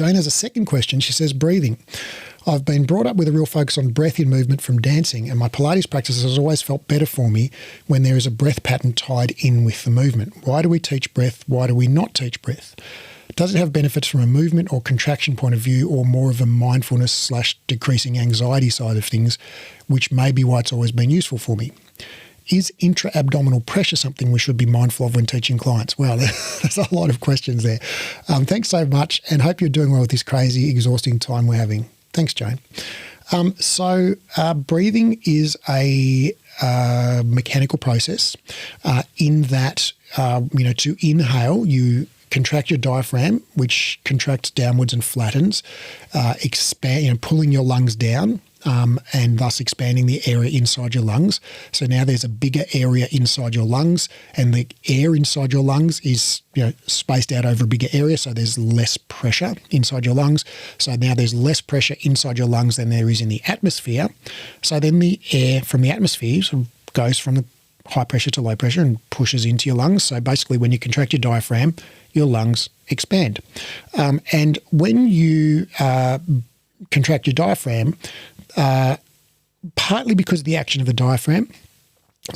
Jane has a second question. She says, breathing. I've been brought up with a real focus on breath in movement from dancing, and my Pilates practice has always felt better for me when there is a breath pattern tied in with the movement. Why do we teach breath? Why do we not teach breath? Does it have benefits from a movement or contraction point of view, or more of a mindfulness / decreasing anxiety side of things, which may be why it's always been useful for me? Is intra-abdominal pressure something we should be mindful of when teaching clients? Well, there's a lot of questions there. Thanks so much, and hope you're doing well with this crazy, exhausting time we're having. Thanks, Jane. So breathing is a mechanical process in that, to inhale, you contract your diaphragm, which contracts downwards and flattens, expand, pulling your lungs down, and thus expanding the area inside your lungs. So now there's a bigger area inside your lungs, and the air inside your lungs is spaced out over a bigger area, so there's less pressure inside your lungs. So now there's less pressure inside your lungs than there is in the atmosphere. So then the air from the atmosphere sort of goes from the high pressure to low pressure and pushes into your lungs. So basically when you contract your diaphragm, your lungs expand. And when you contract your diaphragm, partly because of the action of the diaphragm,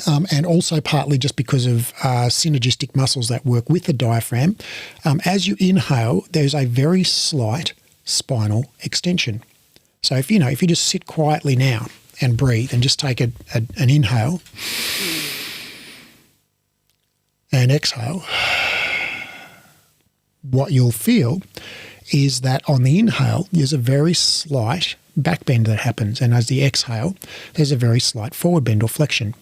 and also partly just because of synergistic muscles that work with the diaphragm, as you inhale, there's a very slight spinal extension. So if you just sit quietly now and breathe and just take an inhale and exhale, what you'll feel is that on the inhale, there's a very slight back bend that happens, and as the exhale, there's a very slight forward bend or flexion.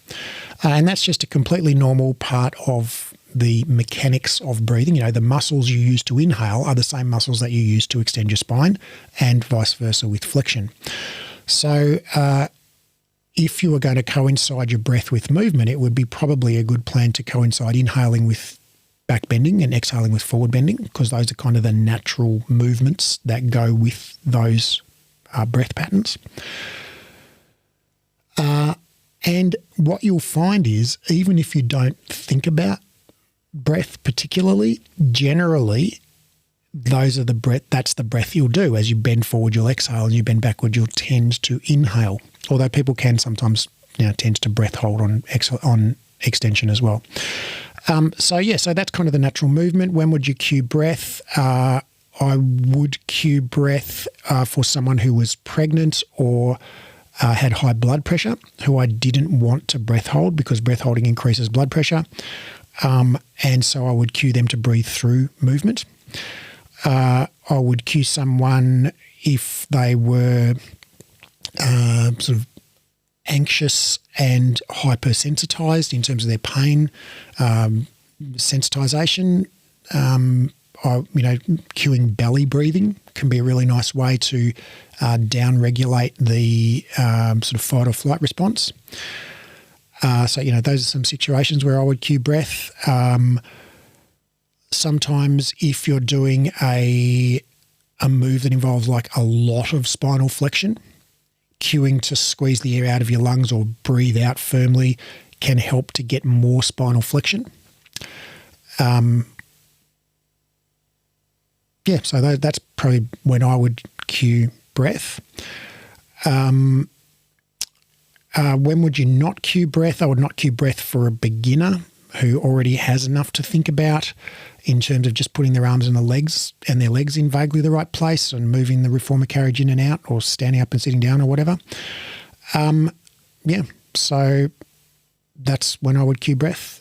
And that's just a completely normal part of the mechanics of breathing. The muscles you use to inhale are the same muscles that you use to extend your spine, and vice versa with flexion. So if you were going to coincide your breath with movement, it would be probably a good plan to coincide inhaling with back bending and exhaling with forward bending, because those are kind of the natural movements that go with those breath patterns. And what you'll find is, even if you don't think about breath particularly, generally that's the breath you'll do. As you bend forward, you'll exhale, and you bend backward, you'll tend to inhale. Although people can sometimes tend to breath hold on extension as well. So that's kind of the natural movement. When would you cue breath? I would cue breath for someone who was pregnant or had high blood pressure, who I didn't want to breath hold, because breath holding increases blood pressure. And so I would cue them to breathe through movement. I would cue someone if they were sort of anxious and hypersensitized in terms of their pain, sensitization. Cueing belly breathing can be a really nice way to down-regulate the sort of fight or flight response. Those are some situations where I would cue breath. Sometimes if you're doing a move that involves like a lot of spinal flexion, cueing to squeeze the air out of your lungs or breathe out firmly can help to get more spinal flexion. So that's probably when I would cue breath. When would you not cue breath? I would not cue breath for a beginner who already has enough to think about in terms of just putting their arms and their legs in vaguely the right place and moving the reformer carriage in and out, or standing up and sitting down or whatever. So that's when I would cue breath.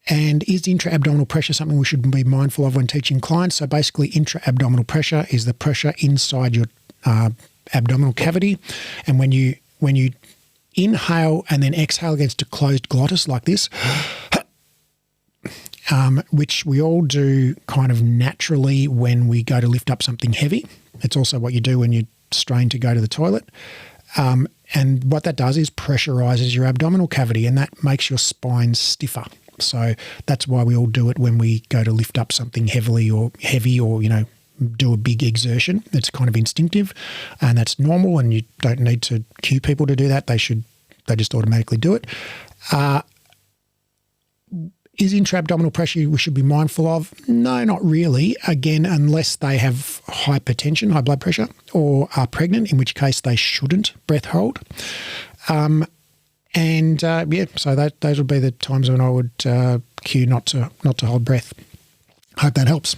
And is intra-abdominal pressure something we should be mindful of when teaching clients? So basically, intra-abdominal pressure is the pressure inside your abdominal cavity. And when you inhale and then exhale against a closed glottis like this, which we all do kind of naturally when we go to lift up something heavy. It's also what you do when you strain to go to the toilet. And what that does is pressurizes your abdominal cavity, and that makes your spine stiffer. So that's why we all do it when we go to lift up something heavy or, do a big exertion. It's kind of instinctive, and that's normal, and you don't need to cue people to do that. They just automatically do it. Is intra-abdominal pressure we should be mindful of? No, not really. Again, unless they have hypertension, high blood pressure, or are pregnant, in which case they shouldn't breath hold. So those would be the times when I would cue not to hold breath. Hope that helps.